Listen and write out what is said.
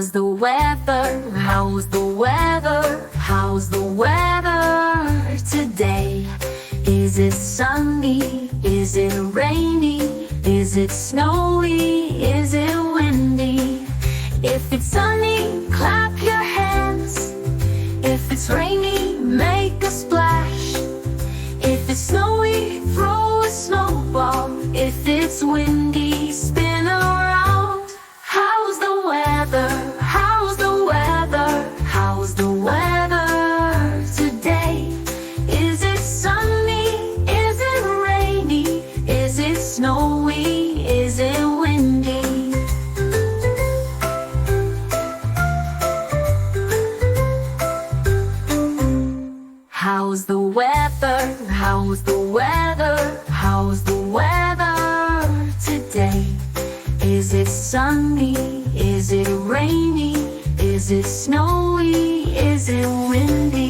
How's the weather? How's the weather? How's the weather today? Is it sunny? Is it rainy? Is it snowy? Is it windy? If it's sunny, clap your hands. If it's rainy, make a splash. If it's snowy, throw a snowball. If it's windy, spin around. How's the weather? How's the weather? How's the weather today? Is it sunny? Is it rainy? Is it snowy? Is it windy? How's the weather? How's the weather? How's the weather today? Is it sunny? Is it rainy? Is it snowy? Is it windy?